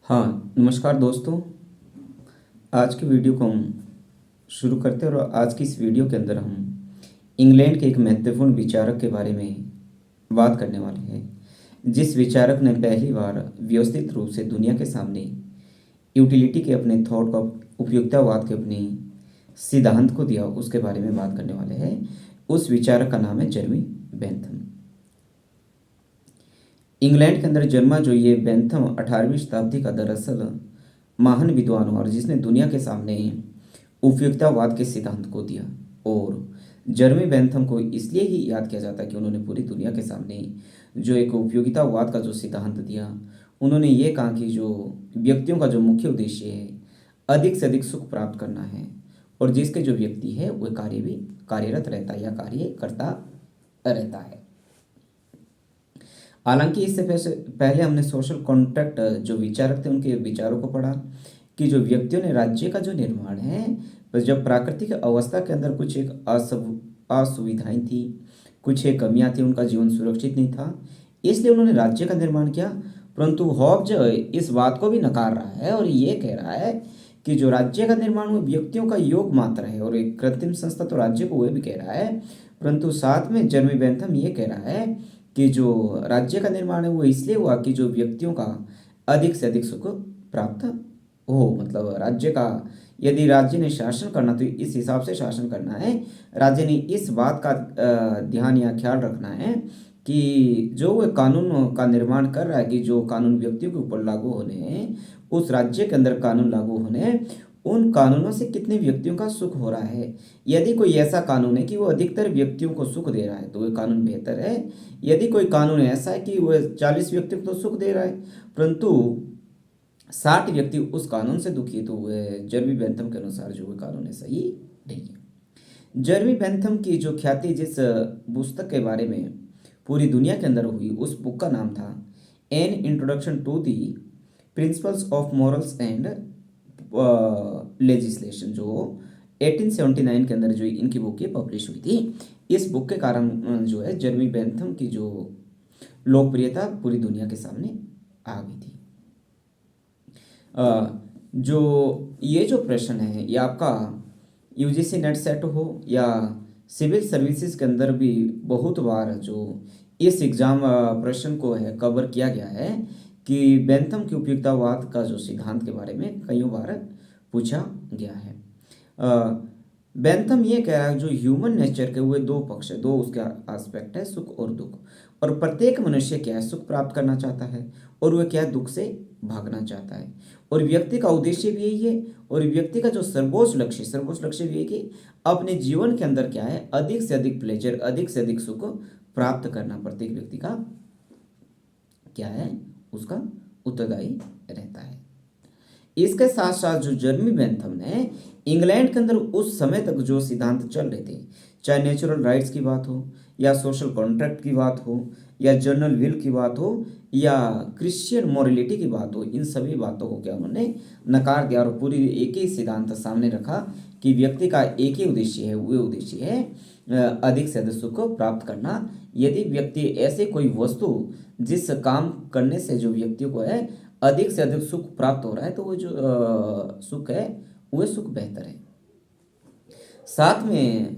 हाँ, नमस्कार दोस्तों। आज की वीडियो को हम शुरू करते हैं और आज की इस वीडियो के अंदर हम इंग्लैंड के एक महत्वपूर्ण विचारक के बारे में बात करने वाले हैं। जिस विचारक ने पहली बार व्यवस्थित रूप से दुनिया के सामने यूटिलिटी के अपने थॉट का उपयोगितावाद के अपने सिद्धांत को दिया, उसके बारे में बात करने वाले हैं। उस विचारक का नाम है जर्मी बेंथम। इंग्लैंड के अंदर जन्मा जो ये बेंथम 18वीं शताब्दी का दरअसल महान विद्वान हुआ और जिसने दुनिया के सामने उपयोगितावाद के सिद्धांत को दिया। और जर्मी बेंथम को इसलिए ही याद किया जाता है कि उन्होंने पूरी दुनिया के सामने जो एक उपयोगितावाद का जो सिद्धांत दिया, उन्होंने ये कहा कि जो व्यक्तियों का जो मुख्य उद्देश्य है अधिक से अधिक सुख प्राप्त करना है, और जिसके जो व्यक्ति है वह कार्य भी कार्यरत रहता है या कार्य करता रहता है। हालांकि इससे पहले हमने सोशल कॉन्ट्रैक्ट जो विचारक थे उनके विचारों को पढ़ा कि जो व्यक्तियों ने राज्य का जो निर्माण है, पर जब प्राकृतिक अवस्था के अंदर कुछ एक असुविधाएं थी, कुछ एक कमियां थी, उनका जीवन सुरक्षित नहीं था, इसलिए उन्होंने राज्य का निर्माण किया। परंतु हॉब्ज इस बात को भी नकार रहा है और ये कह रहा है कि जो राज्य का निर्माण वो व्यक्तियों का योग मात्र है, और एक कृत्रिम संस्था तो राज्य को वह भी कह रहा है। परंतु साथ में जर्मी बेंथम ये कह रहा है कि जो राज्य का निर्माण है वो इसलिए हुआ कि जो व्यक्तियों का अधिक से अधिक सुख प्राप्त हो। मतलब राज्य का, यदि राज्य ने शासन करना तो इस हिसाब से शासन करना है। राज्य ने इस बात का ध्यान या ख्याल रखना है कि जो वह कानून का निर्माण कर रहा है, कि जो कानून व्यक्तियों के ऊपर लागू होने हैं, उस राज्य के अंदर कानून लागू होने हैं, उन कानूनों से कितने व्यक्तियों का सुख हो रहा है। यदि कोई ऐसा कानून है कि वो अधिकतर व्यक्तियों को सुख दे रहा है तो वह कानून बेहतर है। यदि कोई कानून ऐसा है कि वह 40 व्यक्तियों को तो सुख दे रहा है परंतु 60 व्यक्ति उस कानून से दुखी, तो वह जर्मी बेंथम के अनुसार जो वह कानून है सही नहीं है। जर्मी बेंथम की जो ख्याति जिस पुस्तक के बारे में पूरी दुनिया के अंदर हुई, उस बुक का नाम था an introduction to the principles of morals and legislation, जो 1879 के अंदर जो इनकी बुक ये पब्लिश हुई थी। इस बुक के कारण जो है जर्मी बेंथम की जो लोकप्रियता पूरी दुनिया के सामने आ गई थी। जो ये जो प्रश्न है ये आपका यूजीसी नेट सेट हो या सिविल सर्विसेज के अंदर भी बहुत बार जो इस एग्जाम प्रश्न को है कवर किया गया है कि बेंथम की उपयुक्ततावाद का जो सिद्धांत के बारे में कई बार पूछा गया है। बेंथम ये कह रहा है जो ह्यूमन नेचर के हुए दो पक्ष है, दो उसके एस्पेक्ट है, सुख और दुख, और प्रत्येक मनुष्य क्या है, सुख प्राप्त करना चाहता है और वह क्या है, दुख से भागना चाहता है। और व्यक्ति का उद्देश्य भी यही है, और व्यक्ति का जो सर्वोच्च लक्ष्य भी है कि अपने जीवन के अंदर क्या है, अधिक से अधिक प्लेजर, अधिक से अधिक सुख प्राप्त करना प्रत्येक व्यक्ति का क्या है, उसका उत्तरदायी रहता है। इसके साथ साथ जो जर्मी बेंथम ने इंग्लैंड के अंदर उस समय तक जो सिद्धांत चल रहे थे, चाहे नेचुरल राइट्स की बात हो या सोशल कॉन्ट्रैक्ट की बात हो या जर्नल विल की बात हो या क्रिश्चियन मोरलिटी की बात हो, इन सभी बातों को क्या उन्होंने नकार दिया और पूरी एक ही सिद्धांत सामने रखा कि व्यक्ति का एक ही उद्देश्य है, वो उद्देश्य है अधिक से अधिक सुख को प्राप्त करना। यदि व्यक्ति ऐसे कोई वस्तु जिस काम करने से जो व्यक्तियों को है अधिक से अधिक सुख प्राप्त हो रहा है, तो वो जो सुख है वह सुख बेहतर है। साथ में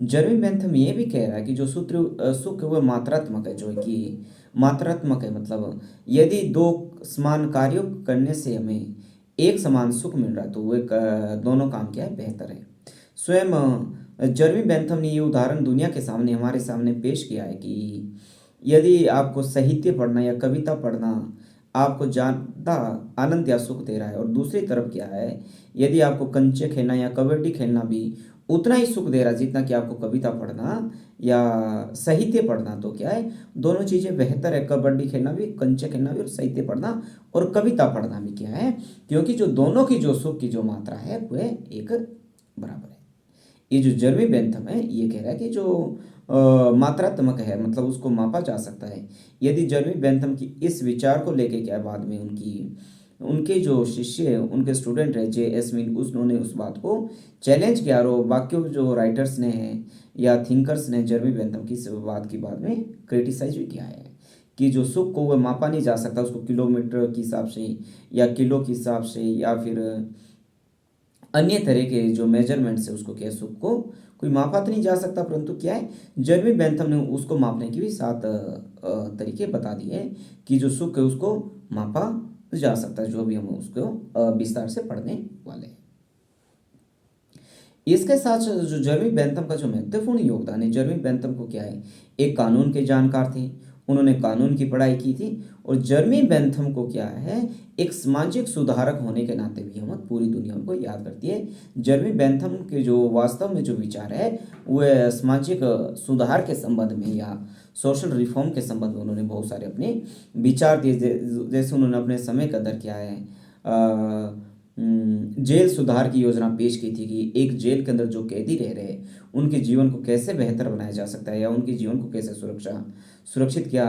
जर्मी बेंथम ये भी कह रहा है कि जो सूत्र सुख है वह मात्रात्मक है, जो है कि मात्रात्मक है, मतलब यदि दो समान कार्यों करने से हमें एक समान सुख मिल रहा है तो वह दोनों काम क्या है, बेहतर है। स्वयं जर्मी बेंथम ने ये उदाहरण दुनिया के सामने हमारे सामने पेश किया है कि यदि आपको साहित्य पढ़ना या कविता पढ़ना आपको ज़्यादा आनंद या सुख दे रहा है, और दूसरी तरफ क्या है, यदि आपको कंचे खेलना या कबड्डी खेलना भी उतना ही सुख दे रहा है जितना कि आपको कविता पढ़ना या साहित्य पढ़ना, तो क्या है, दोनों चीज़ें बेहतर है। कबड्डी खेलना भी, कंचे खेलना भी, और साहित्य पढ़ना और कविता पढ़ना भी क्या है, क्योंकि जो दोनों की जो सुख की जो मात्रा है वह एक बराबर है। ये जो जर्मी बेंथम है ये कह रहा है कि जो मात्रात्मक है, मतलब उसको मापा जा सकता है। यदि जर्मी बेंथम की इस विचार को लेके क्या है, बाद में उनके जो शिष्य है, उनके स्टूडेंट है J.S. मिल, उन्होंने उस बात को चैलेंज किया और बाकी जो राइटर्स ने हैं या थिंकर्स ने जर्मी बेंथम की इस बात की बाद में क्रिटिसाइज भी किया है कि जो सुख को वह मापा नहीं जा सकता, उसको किलोमीटर के हिसाब से या किलो के हिसाब से या फिर अन्य तरह के जो मेजरमेंट से उसको क्या है, सुख को कोई मापा तो नहीं जा सकता, परंतु क्या है, जर्मी बेंथम ने उसको मापने की भी 7 तरीके बता दिए हैं कि जो सुख है उसको मापा जा सकता है, जो भी हम उसको विस्तार से पढ़ने वाले हैं। इसके साथ साथ जो जर्मी बेंथम का जो महत्वपूर्ण योगदान है, जर्मी बेंथम को क्या है, एक कानून के जानकार थे, उन्होंने कानून की पढ़ाई की थी। और जर्मी बेंथम को क्या है, एक सामाजिक सुधारक होने के नाते भी हम पूरी दुनिया उनको याद करती है। जर्मी बेंथम के जो वास्तव में जो विचार है वह सामाजिक सुधार के संबंध में या सोशल रिफॉर्म के संबंध में उन्होंने बहुत सारे अपने विचार दिए। जैसे उन्होंने अपने समय का अंदर क्या है, जेल सुधार की योजना पेश की थी कि एक जेल के अंदर जो कैदी रह रहे हैं उनके जीवन को कैसे बेहतर बनाया जा सकता है या उनके जीवन को कैसे सुरक्षित क्या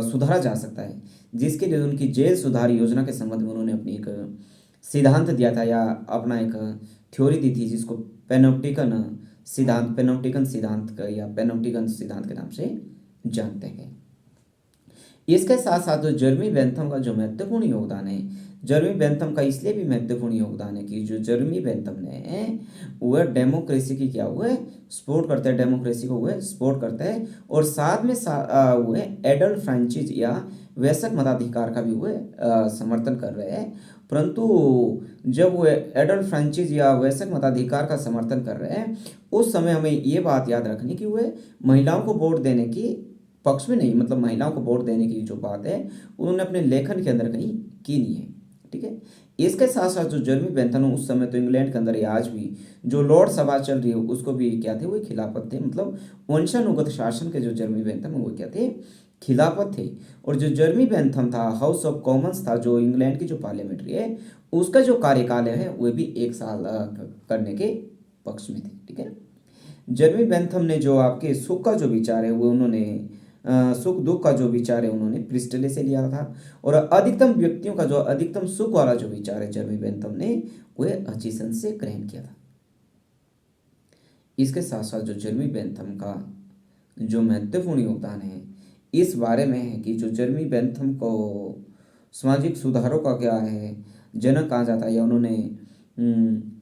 सुधारा जा सकता है, जिसके लिए उनकी जेल सुधार योजना के संबंध में उन्होंने अपनी एक सिद्धांत दिया था या अपना एक थ्योरी दी थी, जिसको पेनोप्टिकन सिद्धांत का या पेनोप्टिकन सिद्धांत के नाम से जानते हैं। इसके साथ साथ जो जर्मी बेंथम का जो महत्वपूर्ण योगदान है, जर्मी बेंथम का इसलिए भी महत्वपूर्ण योगदान है कि जो जर्मी बेंथम ने वह डेमोक्रेसी की क्या हुआ है, सपोर्ट करते हैं, डेमोक्रेसी को वह सपोर्ट करते हैं और साथ में वह एडल्ट फ्रेंचाइज या वयस्क मताधिकार का भी वह समर्थन कर रहे हैं। परंतु जब वह एडल्ट फ्रेंचाइज या वयस्क मताधिकार का समर्थन कर रहे हैं, उस समय हमें ये बात याद रखनी कि वह महिलाओं को वोट देने की पक्ष में नहीं, मतलब महिलाओं को वोट देने की जो बात है उन्होंने अपने लेखन के अंदर कहीं की नहीं है। ठीक है, इसके साथ साथ जो जर्मी बेंथम उस समय तो इंग्लैंड के अंदर या आज भी जो लॉर्ड सभा चल रही है उसको भी क्या थे, वो खिलाफत थे, मतलब वंशानुगत शासन के जो जर्मी बेंथम वो क्या थे, खिलाफत थे। और जो जर्मी बेंथम था, हाउस ऑफ कॉमन्स था, जो इंग्लैंड की जो पार्लियामेंट्री है उसका जो कार्यकाल है वह भी 1 साल करने के पक्ष में थे। ठीक है, जर्मी बेंथम ने जो आपके सुख का जो विचार है वो उन्होंने सुख दुख का जो विचार है उन्होंने प्रिस्टले से लिया था। और अधिकतम व्यक्तियों का जो अधिकतम सुख वाला जो विचार है जर्मी बेंथम ने वह हचिसन से ग्रहण किया था। इसके साथ साथ जो जर्मी बेंथम का जो महत्वपूर्ण योगदान है इस बारे में है कि जो जर्मी बेंथम को सामाजिक सुधारों का क्या है जनक कहा जाता है, या उन्होंने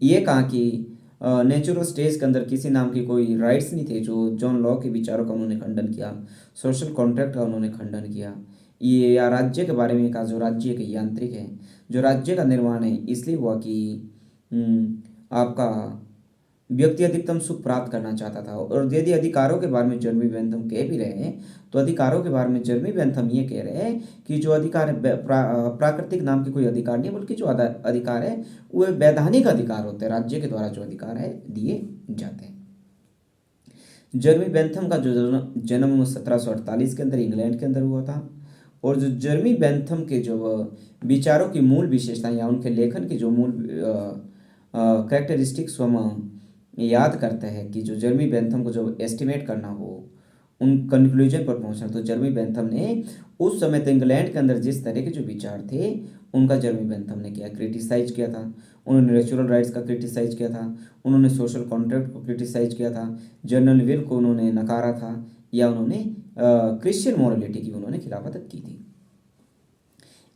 ये कहा कि नेचुरल स्टेज के अंदर किसी नाम की कोई राइट्स नहीं थे। जो जॉन लॉ के विचारों का उन्होंने खंडन किया, सोशल कॉन्ट्रैक्ट का उन्होंने खंडन किया। ये या राज्य के बारे में कहा, जो राज्य एक यांत्रिक है, जो राज्य का निर्माण है इसलिए हुआ कि आपका व्यक्ति अधिकतम सुख प्राप्त करना चाहता था। और यदि अधिकारों के बारे में जर्मी बेंथम कह भी रहे हैं तो अधिकारों के बारे में जर्मी बेंथम ये कह रहे हैं कि जो अधिकार है प्राकृतिक नाम के कोई अधिकार नहीं, बल्कि जो अधिकार है वो वैधानिक अधिकार होते हैं, राज्य के द्वारा जो अधिकार है दिए जाते हैं। जर्मी बेंथम का जो जन्म 1748 के अंदर इंग्लैंड के अंदर हुआ था। और जो जर्मी बेंथम के जो विचारों की मूल विशेषताएं या उनके लेखन की जो मूल कैरेक्टरिस्टिक्स हम याद करते हैं कि जो जर्मी बेंथम को जो एस्टिमेट करना हो, उन कंक्लूजन पर पहुंचना, तो जर्मी बेंथम ने उस समय तो इंग्लैंड के अंदर जिस तरह के जो विचार थे उनका जर्मी बेंथम ने क्या क्रिटिसाइज किया था। उन्होंने नेचुरल राइट्स का क्रिटिसाइज किया था, उन्होंने सोशल कॉन्ट्रैक्ट को क्रिटिसाइज किया था, जर्नल विल को उन्होंने नकारा था, या उन्होंने क्रिश्चियन मॉरलिटी की उन्होंने खिलाफत की थी।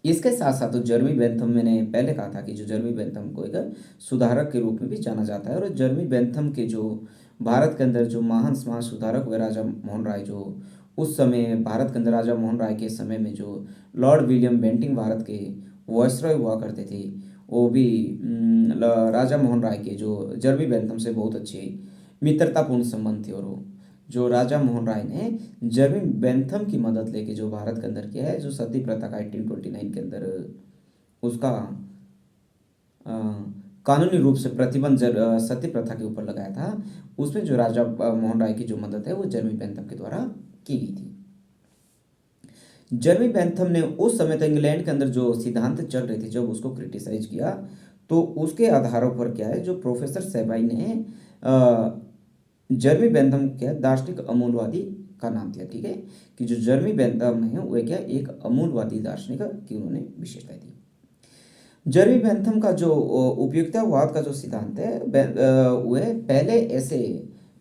इसके साथ साथ तो जर्मी बेंथम, मैंने पहले कहा था कि जो जर्मी बेंथम को एक सुधारक के रूप में भी जाना जाता है। और जर्मी बेंथम के जो भारत के अंदर जो महान समाज सुधारक हुए राजा मोहन राय, जो उस समय भारत के अंदर राजा मोहन राय के समय में जो लॉर्ड विलियम बेंटिंग भारत के वायसरॉय हुआ करते थे, वो भी राजा मोहन राय के जो जर्मी बेंथम से बहुत अच्छे मित्रतापूर्ण संबंध थे। और वो जो राजा मोहन राय ने जर्मी बेंथम की मदद लेके जो भारत के अंदर किया है, जो सती प्रथा का 1829 के अंदर उसका कानूनी रूप से प्रतिबंध सती प्रथा के ऊपर लगाया था, उसमें जो राजा मोहन राय की जो मदद है वो जर्मी बेंथम के द्वारा की गई थी। जर्मी बेंथम ने उस समय तक इंग्लैंड के अंदर जो सिद्धांत चल रहे थे जब उसको क्रिटिसाइज किया, तो उसके आधारों पर क्या है, जो प्रोफेसर सेबाई ने जर्मी बेंथम क्या दार्शनिक अमूलवादी का नाम दिया। ठीक है, कि जो जर्मी बेंथम है वह क्या एक अमूलवादी दार्शनिक की उन्होंने विशेषता दी। जर्मी बेंथम का जो उपयुक्ततावाद का जो सिद्धांत है वह पहले ऐसे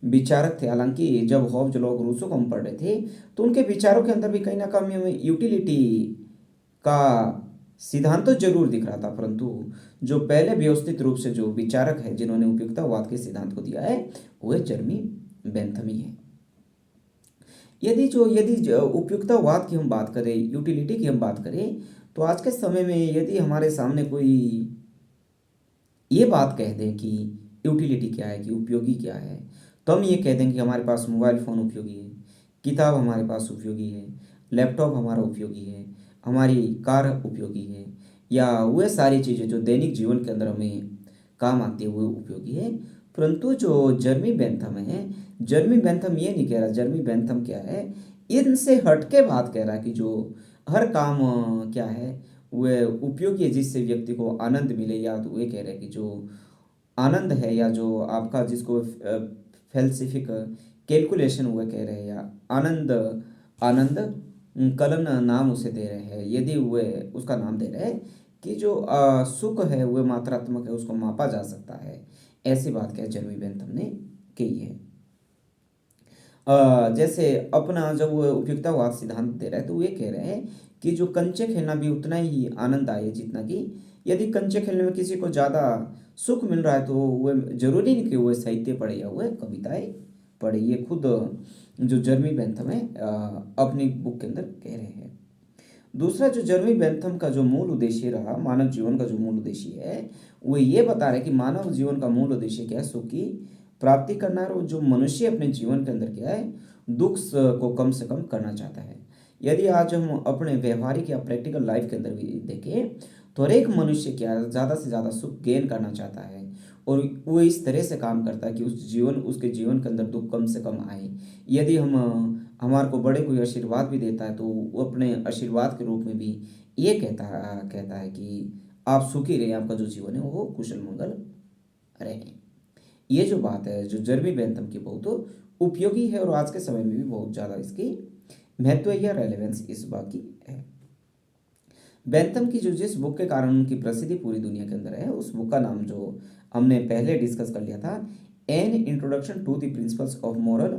विचारक थे। हालांकि जब हॉब्स, लॉक, रूसो को हम पढ़ रहे थे तो उनके विचारों के अंदर भी कहीं ना कहीं हमें यूटिलिटी का सिद्धांत तो जरूर दिख रहा था, परंतु जो पहले व्यवस्थित रूप से जो विचारक है जिन्होंने उपयुक्तवाद के सिद्धांत को दिया है वह जर्मी बेंथम ही है। यदि उपयुक्तवाद की हम बात करें, यूटिलिटी की हम बात करें, तो आज के समय में यदि हमारे सामने कोई ये बात कह दें कि यूटिलिटी क्या है, कि उपयोगी क्या है, तो हम ये कह दें कि हमारे पास मोबाइल फ़ोन उपयोगी है, किताब हमारे पास उपयोगी है, लैपटॉप हमारा उपयोगी है, हमारी कार उपयोगी है, या वह सारी चीज़ें जो दैनिक जीवन के अंदर हमें काम आती है वो उपयोगी है। परंतु जो जर्मी बेंथम है, जर्मी बेंथम ये नहीं कह रहा। जर्मी बेंथम क्या है, इनसे हट के बात कह रहा है कि जो हर काम क्या है वह उपयोगी है जिससे व्यक्ति को आनंद मिले, या तो वे कह रहे हैं कि जो आनंद है या जो आपका जिसको फेल्सिफिक कैलकुलेशन हुए कह रहे हैं, या आनंद आनंद कलन नाम उसे दे रहे हैं, यदि वे उसका नाम दे रहे हैं कि जो सुख है वह मात्रात्मक है, उसको मापा जा सकता है। ऐसी बात क्या जर्मी बेंथम ने कही है। जैसे अपना जब वो उपयुक्तवाद सिद्धांत दे रहे हैं तो वे कह रहे हैं कि जो कंचे खेलना भी उतना ही आनंददायी है जितना कि यदि कंचे खेलने में किसी को ज़्यादा सुख मिल रहा है तो वह जरूरी नहीं कि वह साहित्य पढ़े या वह कविताएं पढ़े। ये खुद जो जर्मी बेंथम है अपनी बुक के अंदर कह रहे हैं। दूसरा, जो जर्मी बेंथम का जो मूल उद्देश्य रहा, मानव जीवन का जो मूल उद्देश्य है वो ये बता रहे कि मानव जीवन का मूल उद्देश्य क्या है, सुख की प्राप्ति करना है। और जो मनुष्य अपने जीवन के अंदर क्या है, दुख को कम से कम करना चाहता है। यदि आज हम अपने व्यवहारिक या प्रैक्टिकल लाइफ के अंदर भी देखें तो हर एक मनुष्य क्या है, ज़्यादा से ज़्यादा सुख गेन करना चाहता है, और वो इस तरह से काम करता है कि उसके जीवन के अंदर दुख कम से कम आए। यदि हम हमारे को बड़े कोई आशीर्वाद भी देता है तो वो अपने आशीर्वाद के रूप में भी ये कहता है कि आप सुखी रहे, आपका जो जीवन है वो कुशल मंगल रहे। ये जो बात है जो जर्मी बेंथम की बहुत उपयोगी है, और आज के समय में भी बहुत ज़्यादा इसकी महत्व या रेलेवेंस इस बात की है। बेंथम की जो जिस बुक के कारण उनकी प्रसिद्धि पूरी दुनिया के अंदर है, उस बुक का नाम जो हमने पहले डिस्कस कर लिया था, an introduction to the principles of moral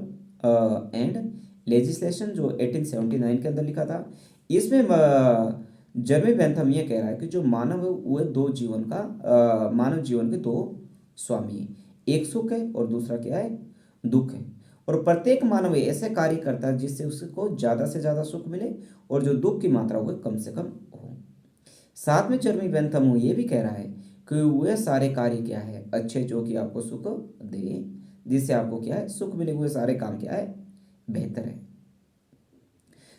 and legislation, जो 1879 के अंदर लिखा था। इसमें जर्मी बेंथम ये कह रहा है कि जो मानव है वह मानव जीवन के दो स्वामी है, एक सुख है और दूसरा क्या है, दुख है। और प्रत्येक मानव ऐसे कार्य करता है जिससे उसको ज़्यादा से ज़्यादा सुख मिले और जो दुख की मात्रा वह कम से कम हो। साथ में जर्मी बेंथम ये भी कह रहा है कि वह सारे कार्य क्या है अच्छे, जो कि आपको सुख दे, जिससे आपको क्या है सुख मिले, हुए सारे काम क्या है बेहतर है।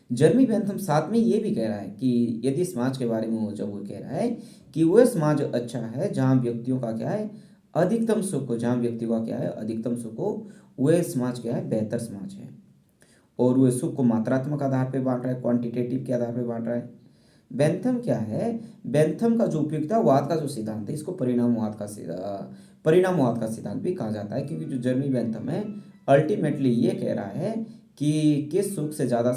जर्मी बेंथम साथ में ये भी कह रहा है कि यदि समाज के बारे में जब वो कह रहा है कि वह समाज अच्छा है जहाँ व्यक्तियों का क्या है अधिकतम सुख हो, जहाँ व्यक्तियों का क्या है अधिकतम सुख हो, वह समाज क्या है बेहतर समाज है। और वह सुख को मात्रात्मक आधार पर बांट रहा है, क्वांटिटेटिव के आधार पर बांट रहा है। बेंथम क्या है, बेंथम का जो उपयुक्तवाद का जो सिद्धांत है इसको परिणामवाद का सिद्धांत भी कहा जाता है, क्योंकि जो जर्मी बेंथम है अल्टीमेटली ये कह रहा है कि किस सुख से ज़्यादा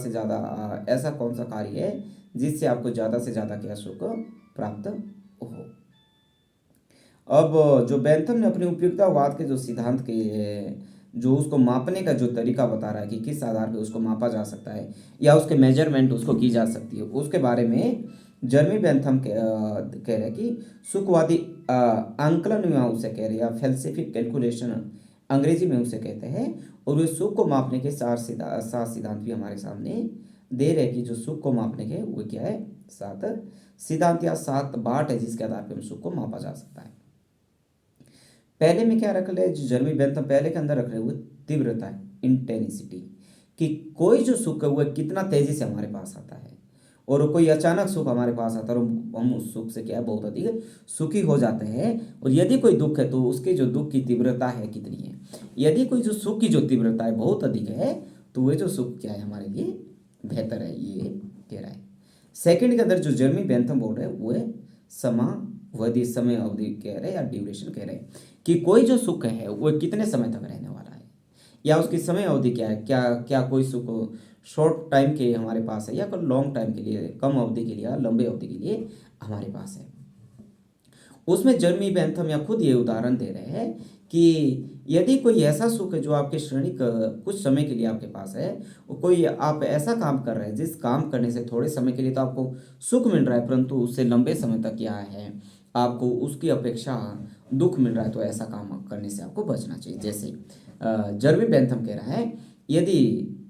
ऐसा कौन सा कार्य है जिससे आपको ज़्यादा से ज़्यादा क्या सुख प्राप्त हो। अब जो बेंथम ने अपने उपयुक्तवाद के जो सिद्धांत के जो उसको मापने का जो तरीका बता रहा है कि किस आधार पे उसको मापा जा सकता है या उसके मेजरमेंट उसको की जा सकती है, उसके बारे में जर्मी बेंथम कह रहे हैं कि सुखवादी आंकलन में उसे कह रहे हैं, या फेल्सिफिक कैलकुलेशन अंग्रेजी में उसे कहते हैं। और वे सुख को मापने के सात सिद्धांत भी हमारे सामने दे रहे हैं कि जो सुख को मापने के वो क्या है, सात सिद्धांत या सात बाट है जिसके आधार पर हम सुख को मापा जा सकता है। पहले में क्या रख रहे, जो जर्मी बेंथम पहले के अंदर रख रहे हुए तीव्रता है, इंटेंसिटी, कि कोई जो सुख है वह कितना तेजी से हमारे पास आता है, और कोई अचानक सुख हमारे पास आता है और हम उस सुख से क्या है बहुत अधिक सुखी हो जाते हैं। और यदि कोई दुख है तो उसके जो दुख की तीव्रता है कितनी है, यदि कोई जो सुख की जो तीव्रता है बहुत अधिक है तो वह जो सुख क्या है हमारे लिए बेहतर है, ये कह रहा है। सेकंड के अंदर जो जर्मी बेंथम बोल रहे हैं वह समावधि, समय अवधि कह रहे हैं या ड्यूरेशन कह रहे हैं, कि कोई जो सुख है वो कितने समय तक रहने वाला है, या उसकी समय अवधि क्या है, क्या क्या कोई सुख शॉर्ट टाइम के हमारे पास है या कोई लॉन्ग टाइम के लिए, कम अवधि के लिए या लंबे अवधि के लिए हमारे पास है। उसमें जर्मी बेंथम या खुद ये उदाहरण दे रहे हैं कि यदि कोई ऐसा सुख है जो आपके क्षणिक कुछ समय के लिए आपके पास है, और कोई आप ऐसा काम कर रहे हैं जिस काम करने से थोड़े समय के लिए तो आपको सुख मिल रहा है, परंतु उससे लंबे समय तक क्या है, आपको उसकी अपेक्षा दुख मिल रहा है, तो ऐसा काम करने से आपको बचना चाहिए। जैसे जर्मी बेंथम कह रहा है, यदि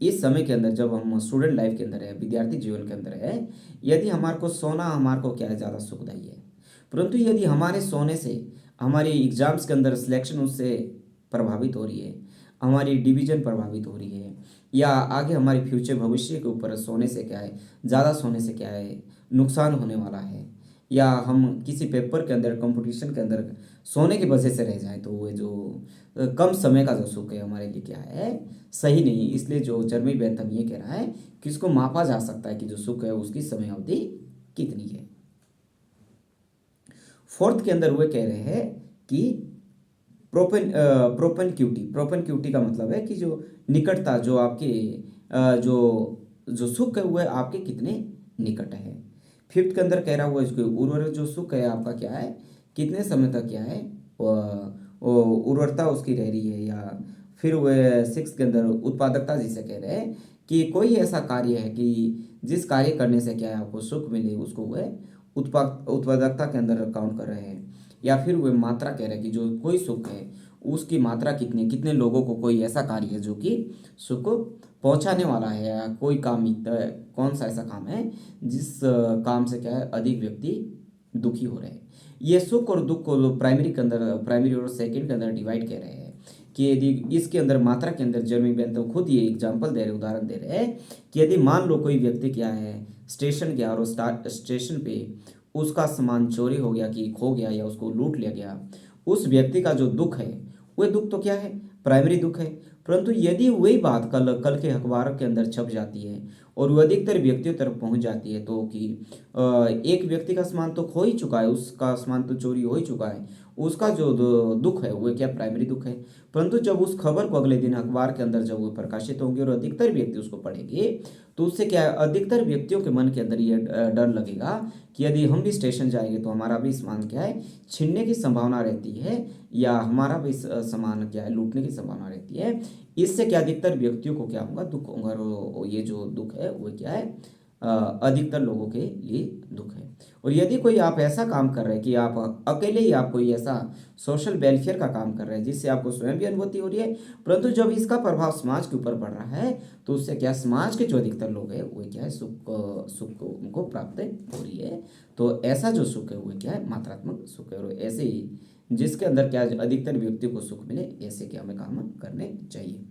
इस समय के अंदर जब हम स्टूडेंट लाइफ के अंदर है, विद्यार्थी जीवन के अंदर है, यदि हमारे को सोना हमारे को क्या है, ज़्यादा सुखदायी है, परंतु यदि हमारे सोने से हमारी एग्जाम्स के अंदर सिलेक्शन उससे प्रभावित हो रही है, हमारी डिवीजन प्रभावित हो रही है, या आगे हमारे फ्यूचर भविष्य के ऊपर सोने से क्या है, ज़्यादा सोने से क्या है, नुकसान होने वाला है, या हम किसी पेपर के अंदर कंपटीशन के अंदर सोने की वजह से रह जाए, तो वो जो कम समय का जो सुख है हमारे लिए क्या है, सही नहीं। इसलिए जो जर्मी बेंथम ये कह रहा है कि इसको मापा जा सकता है कि जो सुख है उसकी समय अवधि कितनी है। फोर्थ के अंदर वे कह रहे हैं कि प्रोपेनक्यूटी का मतलब है कि जो निकटता, जो आपके जो जो सुख है वह आपके कितने निकट है। फिफ्थ के अंदर कह रहा हुआ इसको उर्वरक जो सुख है आपका क्या है, कितने समय तक क्या है वो उर्वरता उसकी रह रही है। या फिर वह सिक्स के अंदर उत्पादकता जिसे कह रहे हैं कि कोई ऐसा कार्य है कि जिस कार्य करने से क्या है आपको सुख मिले, उसको वह उत्पादकता के अंदर काउंट कर रहे हैं। या फिर वह मात्रा कह रहे हैं कि जो कोई सुख है उसकी मात्रा कितनी, कितने लोगों को कोई ऐसा कार्य है जो कि सुख पहुंचाने वाला है, या कोई काम कौन सा ऐसा काम है जिस काम से क्या है अधिक व्यक्ति दुखी हो रहे हैं। ये सुख और दुख को प्राइमरी के अंदर, प्राइमरी और सेकंड के अंदर डिवाइड कर रहे हैं कि यदि इसके अंदर मात्रा के अंदर जर्मी बेंथम खुद ये एग्जाम्पल दे रहे, उदाहरण दे रहे हैं कि यदि मान लो कोई व्यक्ति क्या है स्टेशन गया और स्टेशन पे उसका सामान चोरी हो गया कि खो गया या उसको लूट लिया गया, उस व्यक्ति का जो दुख है वह दुख तो क्या है, प्राइमरी दुख है। परंतु यदि वही बात कल कल के अखबार के अंदर छप जाती है और वो अधिकतर व्यक्तियों तक पहुंच जाती है, तो कि एक व्यक्ति का सामान तो खो ही चुका है, उसका सामान तो चोरी हो ही चुका है, उसका जो दुख है वो क्या प्राइमरी दुख है। परंतु जब उस खबर को अगले दिन अखबार के अंदर जब वो प्रकाशित होंगे और अधिकतर व्यक्ति उसको पढ़ेंगे, तो उससे क्या है, अधिकतर व्यक्तियों के मन के अंदर ये डर लगेगा कि यदि हम भी स्टेशन जाएंगे तो हमारा भी सामान क्या है छीनने की संभावना रहती है, या हमारा भी सामान क्या है लूटने की संभावना रहती है। इससे क्या अधिकतर व्यक्तियों को क्या होगा, दुख होगा, और ये जो दुख है वो क्या है अधिकतर लोगों के लिए दुख है। और यदि कोई आप ऐसा काम कर रहे हैं कि आप अकेले ही आप कोई ऐसा सोशल वेलफेयर का काम कर रहे हैं जिससे आपको स्वयं भी अनुभूति हो रही है, परंतु जब इसका प्रभाव समाज के ऊपर पड़ रहा है, तो उससे क्या समाज के जो अधिकतर लोग हैं वो क्या है सुख उनको प्राप्त हो रही है। तो ऐसा जो सुख है वो क्या है मात्रात्मक सुख है। और ऐसे ही जिसके अंदर क्या अधिकतर व्यक्तियों को सुख मिले, ऐसे क्या हमें काम करने चाहिए।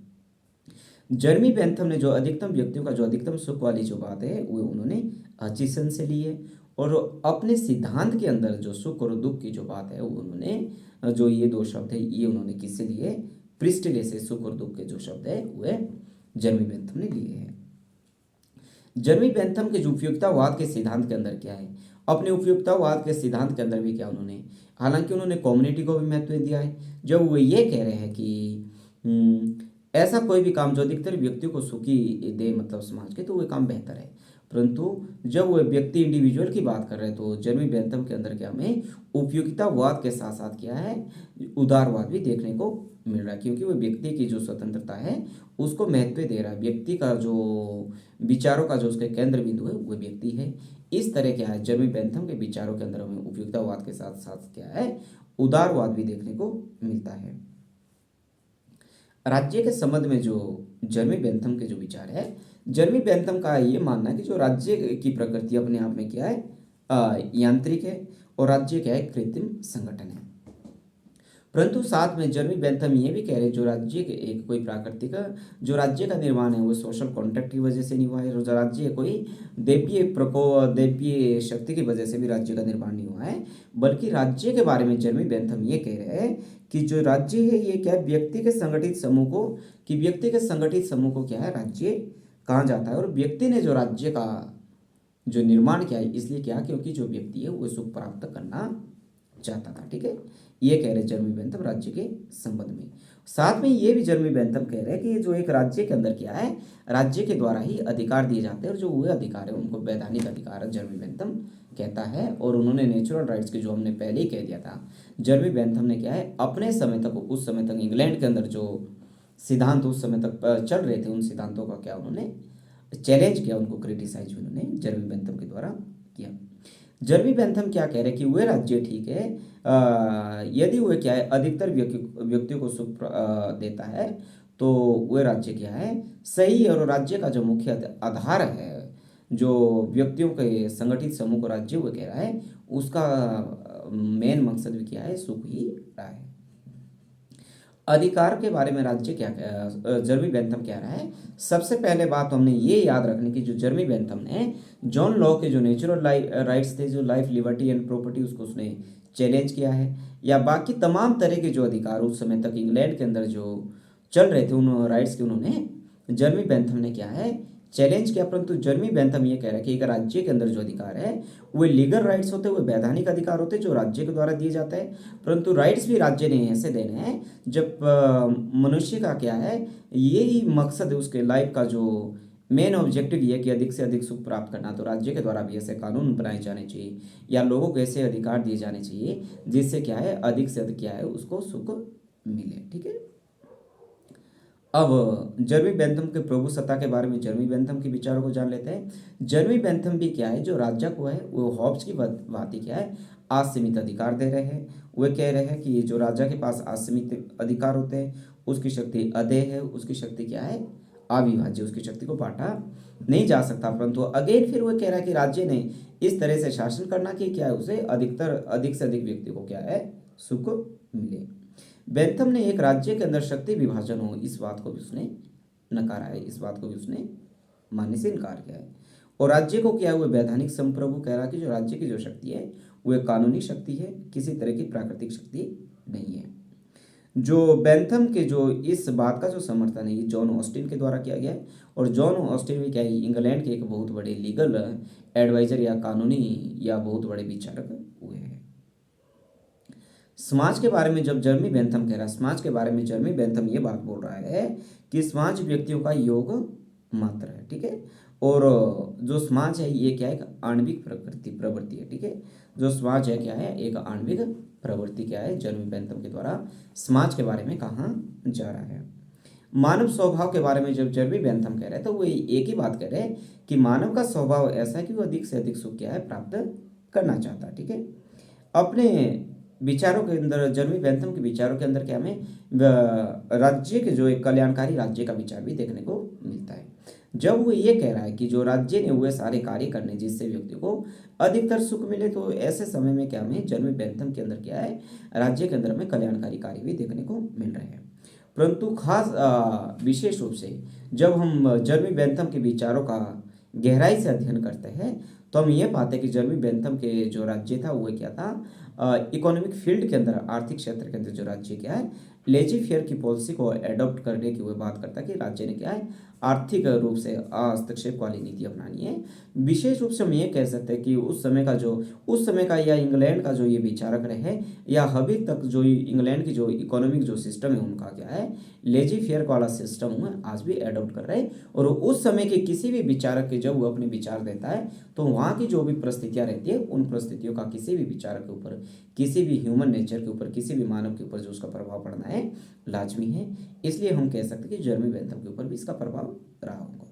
जर्मी बेंथम ने जो अधिकतम व्यक्तियों का जो अधिकतम सुख वाली जो बात है वो उन्होंने हचिसन से ली है, और अपने सिद्धांत के अंदर जो सुख और दुख की जो बात है वो उन्होंने जो ये दो शब्द है ये उन्होंने किससे लिए, प्रिस्टले से सुख और दुख के जो शब्द है वह जर्मी बेंथम ने लिए हैं। जर्मी बेंथम के जो उपयुक्तावाद के सिद्धांत के अंदर क्या है, अपने उपयुक्तावाद के सिद्धांत के अंदर भी क्या उन्होंने, हालांकि उन्होंने कम्युनिटी को भी महत्व दिया है, जब वो ये कह रहे हैं कि ऐसा कोई भी काम जो अधिकतर व्यक्तियों को सुखी दे मतलब समाज के, तो वो काम बेहतर है। परंतु जब वो व्यक्ति इंडिविजुअल की बात कर रहे हैं, तो जर्मी बेंथम के अंदर क्या हमें उपयुक्तावाद के साथ साथ क्या है उदारवाद भी देखने को मिल रहा है, क्योंकि वो व्यक्ति की जो स्वतंत्रता है उसको महत्व दे रहा है। व्यक्ति का जो विचारों का जो उसके केंद्र बिंदु है वो व्यक्ति है। इस तरह क्या है जर्मी बेंथम के विचारों के अंदर हमें उपयुक्तावाद के साथ साथ क्या है उदारवाद भी देखने को मिलता है। राज्य के संबंध में जो जर्मी बेंथम के जो विचार है, जर्मी बेंथम का ये मानना है कि जो राज्य की प्रकृति अपने आप में क्या है यांत्रिक है, और राज्य क्या है कृत्रिम संगठन है। परंतु साथ में जर्मी बेंथम ये भी कह रहे हैं जो राज्य के एक कोई प्राकृतिक जो राज्य का निर्माण है वो सोशल कॉन्ट्रैक्ट की वजह से नहीं हुआ है, और जो राज्य कोई दैवीय शक्ति की वजह से भी राज्य का निर्माण नहीं हुआ है, बल्कि राज्य के बारे में जर्मी बेंथम ये कह रहे हैं कि जो राज्य है ये क्या है व्यक्ति के संगठित समूह को, कि व्यक्ति के संगठित समूह को क्या है राज्य कहा जाता है, और व्यक्ति ने जो राज्य का जो निर्माण किया है इसलिए क्या, क्योंकि जो व्यक्ति है वो सुख प्राप्त करना चाहता था। ठीक है, ये कह रहे जर्मी बेंथम राज्य के संबंध में। साथ में ये भी जर्मी बेंथम कह रहे हैं कि जो एक राज्य के अंदर क्या है, राज्य के द्वारा ही अधिकार दिए जाते हैं और जो हुए अधिकार है उनको वैधानिक अधिकार जर्मी बेंथम कहता है। और उन्होंने नेचुरल राइट्स के, जो हमने पहले ही कह दिया था, जर्मी बेंथम ने क्या है अपने समय तक, उस समय तक इंग्लैंड के अंदर जो सिद्धांत उस समय तक चल रहे थे, उन सिद्धांतों का क्या उन्होंने चैलेंज किया, उनको क्रिटिसाइज उन्होंने जर्मी बेंथम के द्वारा किया। जर्मी बेंथम क्या कह रहे हैं कि वह राज्य ठीक है यदि वह क्या है अधिकतर व्यक्तियों को सुख देता है, तो वह राज्य क्या है सही है। और राज्य का जो मुख्य आधार है, जो व्यक्तियों के संगठित समूह को राज्य वह कह रहा है, उसका मेन मकसद भी क्या है, सुख ही रहा है। अधिकार के बारे में राज्य क्या जर्मी बेंथम कह रहा है, सबसे पहले बात हमने ये याद रखनी कि जो जर्मी बेंथम ने जॉन लॉ के जो नेचुरल राइट्स थे, जो लाइफ, लिबर्टी एंड प्रॉपर्टी, उसको उसने चैलेंज किया है। या बाकी तमाम तरह के जो अधिकार उस समय तक इंग्लैंड के अंदर जो चल रहे थे, उन राइट्स के उन्होंने जर्मी बेंथम ने क्या है चैलेंज किया। परंतु जर्मी बेंथम ये कह रहा है कि एक राज्य के अंदर जो अधिकार है वे लीगल राइट्स होते हैं, वे वैधानिक अधिकार होते हैं जो राज्य के द्वारा दिए जाते हैं। परंतु राइट्स भी राज्य ने ऐसे देने हैं जब मनुष्य का क्या है, यही मकसद है उसके लाइफ का, जो मेन ऑब्जेक्टिव ये है कि अधिक से अधिक सुख प्राप्त करना, तो राज्य के द्वारा भी ऐसे कानून बनाए जाने चाहिए या लोगों को ऐसे अधिकार दिए जाने चाहिए जिससे क्या है अधिक से अधिक क्या है उसको सुख मिले। ठीक है, अब जर्मी बेंथम के प्रभु सत्ता के बारे में जर्मी बेंथम के विचारों को जान लेते हैं। जर्मी बेंथम भी क्या है, जो राज्य को है वो हॉब्स की भांति क्या है असीमित अधिकार दे रहे हैं। वे कह रहे हैं कि जो राजा के पास असीमित अधिकार होते हैं, उसकी शक्ति अदेय है, उसकी शक्ति क्या है अविभाज्य, उसकी शक्ति को बांटा नहीं जा सकता। परंतु अगेन फिर वो कह रहा है कि राज्य ने इस तरह से शासन करना कि क्या है उसे अधिक से अधिक व्यक्ति को क्या है सुख मिले। बेंथम ने एक राज्य के अंदर शक्ति विभाजन हो, इस बात को भी उसने नकारा है, इस बात को भी उसने मानने से इनकार किया है। और राज्य को क्या हुआ वैधानिक संप्रभु कह रहा कि जो राज्य की जो शक्ति है वो एक कानूनी शक्ति है, किसी तरह की प्राकृतिक शक्ति नहीं है। जो बेंथम के जो इस बात का जो समर्थन है ये जॉन ऑस्टिन के द्वारा किया गया है। और जॉन ऑस्टिन भी क्या है इंग्लैंड के एक बहुत बड़े लीगल एडवाइजर या कानूनी या बहुत बड़े विचारक हुए हैं। समाज के बारे में जब जर्मी बेंथम कह रहा है, समाज के बारे में जर्मी बेंथम ये बात बोल रहा है कि समाज व्यक्तियों का योग मात्र है। ठीक है, और जो समाज है ये क्या है एक आणविक प्रवृत्ति है। ठीक है, जो समाज है क्या है एक आणविक प्रवृत्ति क्या है जर्मी बेंथम के द्वारा समाज के बारे में कहा जा रहा है। मानव स्वभाव के बारे में जब जर्मी बेंथम कह रहे हैं तो वो एक ही बात कह रहे हैं कि मानव का स्वभाव ऐसा है कि वो अधिक से अधिक सुख क्या है प्राप्त करना चाहता है। ठीक है, अपने विचारों के अंदर जर्मी बेंथम के विचारों के अंदर क्या हमें राज्य के जो एक कल्याणकारी राज्य का विचार भी देखने को मिलता है। जब वो ये कह रहा है कि जो राज्य ने हुए सारे कार्य करने जिससे व्यक्ति को अधिकतर सुख मिले, तो ऐसे समय में क्या हमें जर्मी बेंथम के अंदर क्या है राज्य के अंदर हमें कल्याणकारी कार्य भी देखने को मिल रहे हैं। परंतु खास विशेष रूप से जब हम जर्मी बेंथम के विचारों का गहराई से अध्ययन करते हैं तो हम ये पाते हैं कि जर्मी बेंथम के जो राज्य था वो क्या था इकोनॉमिक फील्ड के अंदर, आर्थिक क्षेत्र के अंदर जो राज्य क्या है लेजी फेयर की पॉलिसी को एडॉप्ट करने की वो बात करता है कि राज्य ने क्या है आर्थिक रूप से हस्तक्षेप वाली नीति अपनानी है। विशेष रूप से हम ये कह सकते हैं कि उस समय का या इंग्लैंड का जो ये विचारक रहे या अभी तक जो इंग्लैंड की जो इकोनॉमिक जो सिस्टम है उनका क्या है लेजी फेयर वाला सिस्टम हुआ आज भी एडॉप्ट कर रहे हैं। और उस समय के किसी भी विचारक के जब वो अपने विचार देता है तो वहाँ की जो भी परिस्थितियाँ रहती है उन परिस्थितियों का किसी भी विचारक के ऊपर, किसी भी ह्यूमन नेचर के ऊपर, किसी भी मानव के ऊपर जो उसका प्रभाव पड़ना है लाजमी है। इसलिए हम कह सकते हैं कि जर्मी बेंथम के ऊपर भी इसका प्रभाव रहा होगा।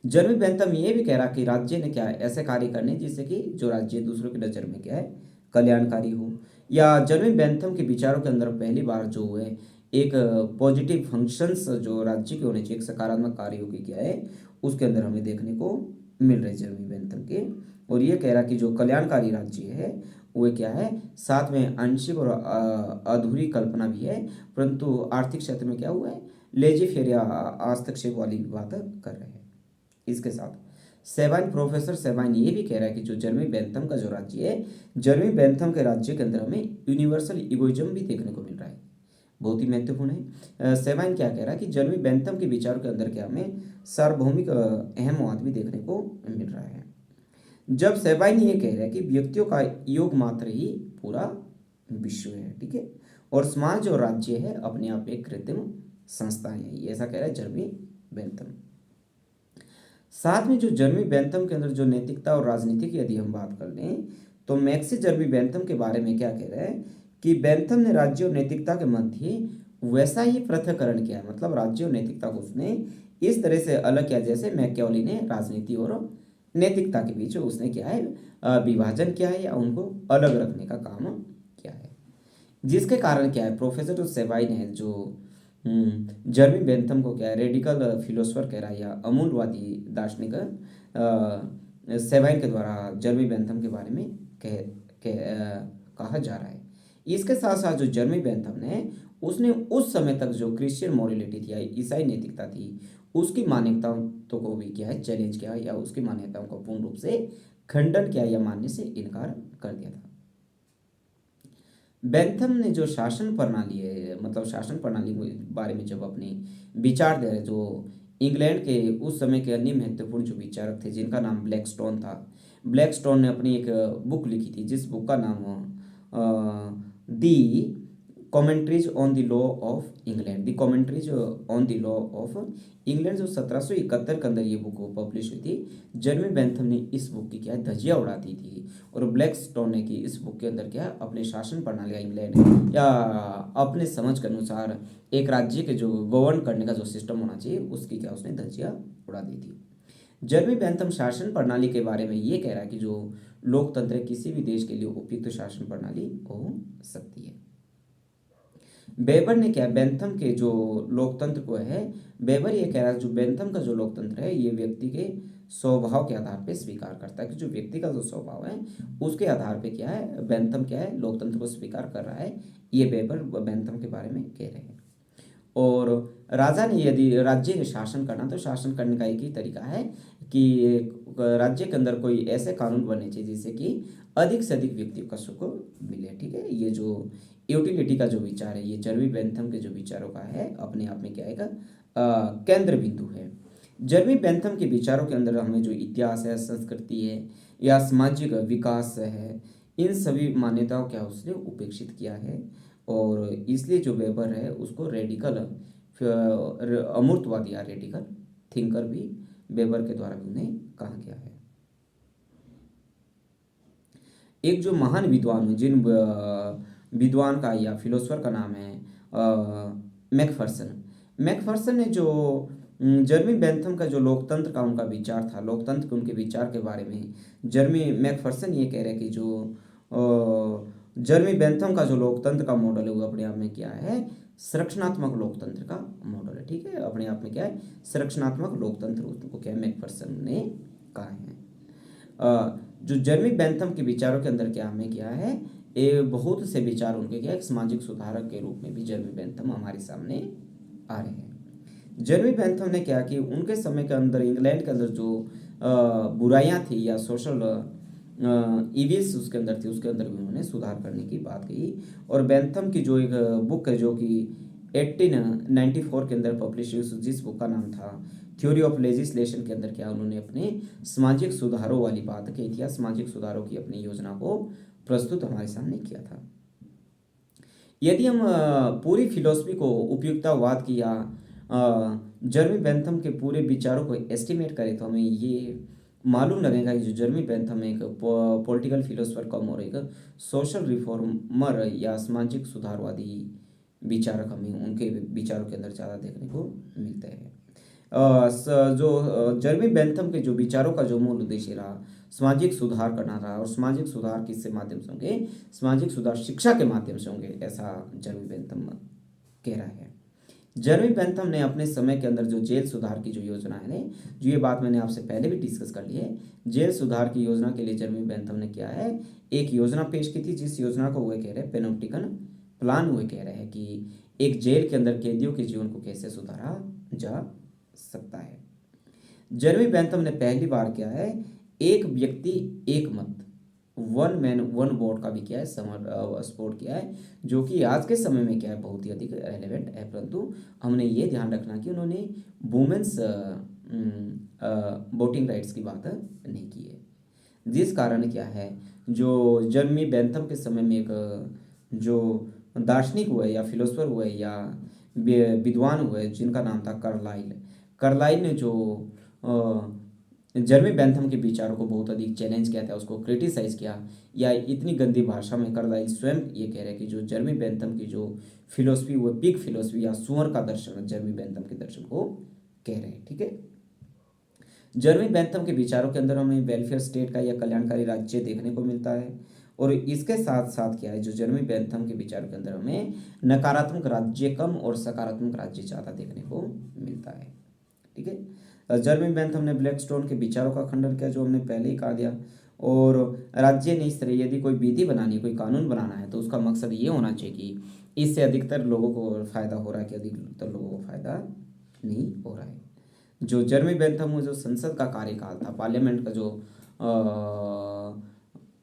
जर्मी बेंथम ये भी कह रहा कि राज्य ने क्या है ऐसे कार्य करने जिससे कि जो राज्य दूसरों की नज़र में क्या है कल्याणकारी हो। या जर्मी बेंथम के विचारों के अंदर पहली बार जो है एक पॉजिटिव फंक्शंस जो राज्य के होने चाहिए, एक सकारात्मक कार्यों की क्या है उसके अंदर हमें देखने को मिल रहे जर्मी बेंथम के। और ये कह रहा कि जो कल्याणकारी राज्य है वो क्या है साथ में आंशिक और अधूरी कल्पना भी है, परंतु आर्थिक क्षेत्र में क्या हुआ है लेजी फेयर या हस्तक्षेप वाली बात कर रहे हैं। इसके साथ प्रोफेसर सेवाइन ये भी कह रहा है कि जो जर्मी बेंथम का जो राज्य है, जर्मी बेंथम के राज्य के अंदर हमें यूनिवर्सल इगोइज्म भी देखने को मिल रहा है, बहुत ही महत्वपूर्ण है। सेवाइन क्या कह रहा है कि जर्मी बेंथम के विचारों के अंदर क्या हमें सार्वभौमिक अहमवाद भी देखने को मिल रहा है। जब सेबाइन ये कह रहा है कि व्यक्तियों का योग मात्र ही पूरा विश्व है, ठीक है, और समाज और राज्य है अपने आप एक कृत्रिम संस्थाएं हैं, ये ऐसा कह रहा है जर्मी बेंथम। साथ में जो जर्मी बेंथम के अंदर जो नैतिकता और राजनीति की यदि हम बात कर लें तो मैक्सी जर्मी बेंथम के बारे में क्या कह रहा है कि बेंथम ने राज्य और नैतिकता के मध्य वैसा ही पृथक्करण किया, मतलब राज्य और नैतिकता को उसने इस तरह से अलग किया जैसे मैकियावेली ने राजनीति और नैतिकता के बीच उसने क्या है विभाजन किया है या उनको अलग रखने का काम किया है। जिसके कारण क्या है प्रोफेसर जो सेबाइन है जो जर्मी बेंथम को क्या है रेडिकल फिलोसफर कह रहा है या अमूलवादी दार्शनिक सेबाइन के द्वारा जर्मी बेंथम के बारे में कहा जा रहा है। इसके साथ साथ जो जर्मी बेंथम ने उसने उस समय तक जो क्रिश्चियन मॉरलिटी थी या ईसाई नैतिकता थी उसकी मान्यताओं तो को भी क्या है चैलेंज किया या उसकी मान्यताओं को पूर्ण रूप से खंडन किया या मानने से इनकार कर दिया था। बेंथम ने जो शासन प्रणाली है मतलब शासन प्रणाली के बारे में जब अपने विचार दे रहे जो इंग्लैंड के उस समय के अन्य महत्वपूर्ण जो विचारक थे जिनका नाम ब्लैकस्टोन था, ब्लैकस्टोन ने अपनी एक बुक लिखी थी जिस बुक का नाम the commentaries on the law of England, the commentaries on the law of England जो 1771 के अंदर ये बुक पब्लिश हुई थी। जर्मी बेंथम ने इस बुक की क्या है धज्जियाँ उड़ा दी थी और ब्लैकस्टोन ने की इस बुक के अंदर क्या है अपने शासन प्रणाली या इंग्लैंड या अपने समझ के अनुसार एक राज्य के जो गवर्न करने का जो सिस्टम होना चाहिए उसकी क्या उसने धज्जियाँ उड़ा दी थी। जर्मी बेंथम शासन प्रणाली के बारे में ये कह रहा है कि जो लोकतंत्र है किसी भी देश के लिए उपयुक्त शासन प्रणाली हो सकती है। बेबर ने क्या बेंथम के जो लोकतंत्र को है बेबर ये कह रहा है जो बेंथम का जो लोकतंत्र है ये व्यक्ति के स्वभाव के आधार पे स्वीकार करता है कि जो व्यक्ति का जो स्वभाव है उसके आधार पे क्या है बेंथम क्या है लोकतंत्र को स्वीकार कर रहा है, ये बेबर बेंथम के बारे में कह रहे हैं। और राजा ने यदि राज्य ने शासन करना तो शासन करने का एक ही तरीका है कि राज्य के अंदर कोई ऐसे कानून बनने चाहिए जिससे कि अधिक से अधिक व्यक्तियों का सुख मिले, ठीक है। ये जो यूटिलिटी का जो विचार है ये जर्मी बेंथम के जो विचारों का है अपने आप में क्या है केंद्र बिंदु है। जर्मी बेंथम के विचारों के अंदर हमें जो इतिहास है संस्कृति है या सामाजिक विकास है इन सभी मान्यताओं क्या उसने उपेक्षित किया है और इसलिए जो वेबर है उसको रेडिकल अमूर्तवादी या रेडिकल थिंकर भी वेबर के द्वारा भी उन्हें कहा गया है। एक जो महान विद्वान है जिन विद्वान का या फिलोसफर का नाम है मैकफर्सन। मैकफर्सन ने जो जर्मी बेंथम का जो लोकतंत्र का उनका विचार था लोकतंत्र के उनके विचार के बारे में जर्मी मैकफर्सन ये कह रहे हैं कि जो जर्मी बेंथम का जो लोकतंत्र का मॉडल है वो अपने आप में क्या है संरक्षणात्मक लोकतंत्र का मॉडल है, ठीक है, अपने आप में क्या है संरक्षणात्मक लोकतंत्र उसको क्या है मैकफर्सन ने कहा है। जो जर्मी बेंथम के विचारों के अंदर क्या हमें क्या है ये बहुत से विचार उनके क्या एक सामाजिक सुधारक के रूप में भी जर्मी बेंथम हमारे सामने आ रहे हैं। जर्मी बेंथम ने क्या कि उनके समय के अंदर इंग्लैंड के अंदर जो बुराइयां थी या सोशल इविल्स उसके अंदर थी उसके अंदर भी उन्होंने सुधार करने की बात कही। और बेंथम की जो एक बुक है जो कि 1894 के अंदर पब्लिश हुई जिस बुक का नाम था थ्योरी ऑफ लेजिस्लेशन के अंदर क्या उन्होंने अपने सामाजिक सुधारों वाली बात कही थी या सामाजिक सुधारों की अपनी योजना को प्रस्तुत हमारे सामने किया था। यदि हम पूरी फिलोसफी को उपयुक्तवाद की या जर्मी बेंथम के पूरे विचारों को एस्टिमेट करें तो हमें ये मालूम लगेगा कि जो जर्मी बेंथम एक पॉलिटिकल फिलोसफर कम और एक सोशल रिफॉर्मर या सामाजिक सुधारवादी विचारक हमें उनके विचारों के अंदर ज़्यादा देखने को मिलते हैं। जो जर्मी बेंथम के जो विचारों का जो मूल उद्देश्य रहा सामाजिक सुधार करना रहा और सामाजिक सुधार किसके माध्यम से होंगे सामाजिक सुधार शिक्षा के माध्यम से होंगे ऐसा जर्मी बेंथम कह रहा है। जर्मी बेंथम ने अपने समय के अंदर जो जेल सुधार की जो योजना है जो ये बात मैंने आपसे पहले भी डिस्कस कर ली है जेल सुधार की योजना के लिए जर्मी बेंथम ने क्या है एक योजना पेश की थी जिस योजना को वह कह रहे हैं पेनोप्टिकन प्लान वह कह रहे हैं कि एक जेल के अंदर कैदियों के जीवन को कैसे सुधारा जा सकता है। जर्मी बेंथम ने पहली बार क्या है एक व्यक्ति एक मत वन मैन वन वोट का भी क्या है सपोर्ट किया है जो कि आज के समय में क्या है बहुत ही अधिक रेलेवेंट है। परंतु हमने ये ध्यान रखना कि उन्होंने वुमेन्स वोटिंग राइट्स की बात नहीं की है। जिस कारण क्या है, जो जर्मी बेंथम के समय में एक जो दार्शनिक हुए या फिलोसफर हुए या विद्वान हुए जिनका नाम था कार्लाइल। कार्लाइल ने जो जर्मी बेंथम के विचारों को बहुत अधिक चैलेंज किया था, उसको क्रिटिसाइज किया, या इतनी गंदी भाषा में कार्लाइल स्वयं ये कह रहे हैं कि जो जर्मी बेंथम की जो फिलोसफी वो पिग फिलोसफी या सुअर का दर्शन जर्मी बेंथम के दर्शन को कह रहे हैं। ठीक है, जर्मी बेंथम के विचारों के अंदर हमें वेलफेयर स्टेट का या कल्याणकारी राज्य देखने को मिलता है, और इसके साथ साथ क्या है, जो जर्मी बेंथम के विचारों के अंदर हमें नकारात्मक राज्य कम और सकारात्मक राज्य ज़्यादा देखने को मिलता है। ठीक है, जर्मी बेंथम ने ब्लैकस्टोन के विचारों का खंडन किया, जो हमने पहले ही कहा दिया। और राज्य ने इस तरह यदि कोई विधि बनानी है, कोई कानून बनाना है, तो उसका मकसद ये होना चाहिए कि इससे अधिकतर लोगों को फायदा हो रहा है कि अधिकतर लोगों को फायदा नहीं हो रहा है। जो जर्मी बेंथम वो जो संसद का कार्यकाल था, पार्लियामेंट का जो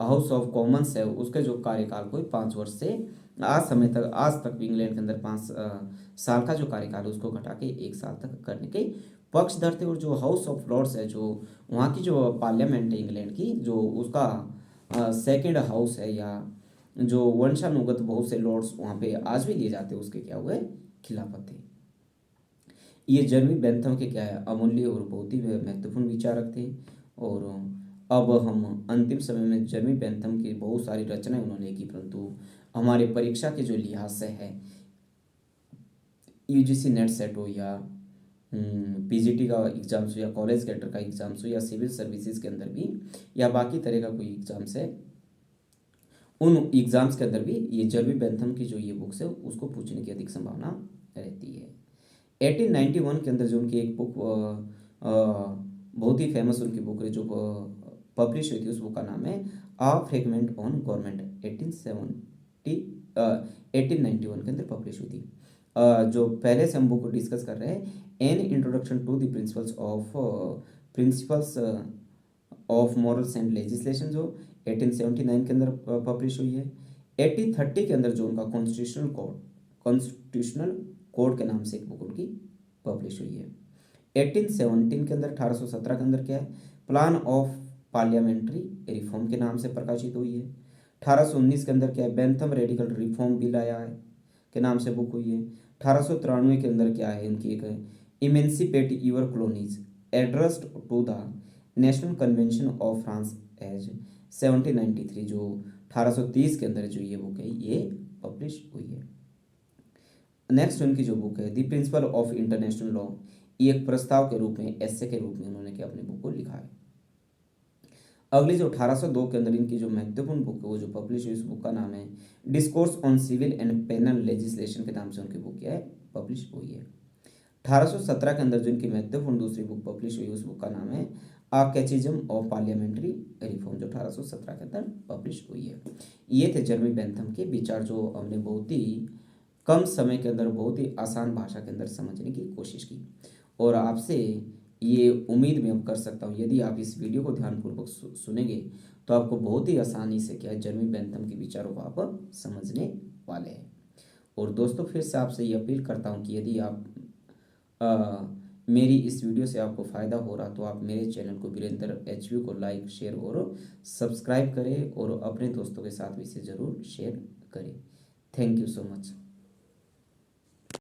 हाउस ऑफ कॉमन्स है, उसके जो कार्यकाल को 5 वर्ष से आज तक भी इंग्लैंड के अंदर 5 साल का जो कार्यकाल है उसको घटा के 1 साल तक करने के पक्षधर थे। और जो हाउस ऑफ लॉर्ड्स है, जो वहाँ की जो पार्लियामेंट है इंग्लैंड की, जो उसका सेकेंड हाउस है, या जो वंशानुगत बहुत से लॉर्ड्स वहाँ पे आज भी लिए जाते हैं, उसके क्या हुए, खिलाफत थे। ये जर्मी बेंथम के क्या है, अमूल्य और बहुत ही महत्वपूर्ण विचारक थे। और अब हम अंतिम समय में जर्मी बेंथम की बहुत सारी रचनाएं उन्होंने की, परंतु हमारे परीक्षा के जो लिहाज से है, यूजीसी नेट सेट हो या पीजीटी का एग्जाम्स हो या कॉलेज गेटर का एग्जाम्स हो या सिविल सर्विसेज के अंदर भी या बाकी तरह का कोई एग्जाम्स है, उन एग्जाम्स के अंदर भी ये जर्मी बेंथम की जो ये बुक्स है उसको पूछने की अधिक संभावना रहती है। 1891 के अंदर जो उनकी एक बुक बहुत ही फेमस उनकी बुक है जो पब्लिश हुई थी, उस बुक का नाम है आ फ्रेगमेंट ऑन गवर्नमेंट। 1891 के अंदर पब्लिश हुई थी। जो पहले से हम बुक को डिस्कस कर रहे हैं, an introduction to the principles of morals and legislation, जो 1879 के अंदर पब्लिश हुई है। 1830 के अंदर जो उनका कॉन्स्टिट्यूशनल कोड के नाम से एक बुक उनकी पब्लिश हुई है। 1817 के अंदर 1817 के अंदर क्या है, प्लान ऑफ पार्लियामेंट्री रिफॉर्म के नाम से प्रकाशित हुई है। 1819 के अंदर क्या है, बेंथम रेडिकल रिफॉर्म बिल आया है के नाम से बुक हुई है। 1893 के अंदर क्या है, उनकी एक emancipate your colonies addressed to the national convention of France as 1793, जो 1830 के अंदर जो ये बुक है ये पब्लिश हुई है। नेक्स्ट उनकी जो बुक है the principle of international law, ये एक प्रस्ताव के रूप में, एस्से के रूप में उन्होंने क्या अपनी बुक को लिखा है। अगली जो 1802 के अंदर इनकी जो महत्वपूर्ण बुक है वो जो पब्लिश हुई, उस बुक का नाम है discourse on civil and penal legislation के नाम से उनकी बुक क्या है, पब्लिश हुई है। 1817 के अंदर जो इनकी महत्वपूर्ण दूसरी बुक पब्लिश हुई, उस बुक का नाम है आ कैचिज्म ऑफ पार्लियामेंट्री रिफॉर्म, जो 1817 के अंदर पब्लिश हुई है। ये थे जर्मी बेंथम के विचार, जो हमने बहुत ही कम समय के अंदर बहुत ही आसान भाषा के अंदर समझने की कोशिश की। और आपसे ये उम्मीद मैं अब कर सकता हूँ, यदि आप इस वीडियो को ध्यानपूर्वक सुनेंगे तो आपको बहुत ही आसानी से क्या है, जर्मी बेंथम के विचारों को आप समझने वाले हैं। और दोस्तों फिर से आपसे ये अपील करता हूँ कि यदि आप मेरी इस वीडियो से आपको फ़ायदा हो रहा तो आप मेरे चैनल को वीरेंद्र एचवी को लाइक, शेयर और सब्सक्राइब करें, और अपने दोस्तों के साथ भी इसे ज़रूर शेयर करें। Thank you so much.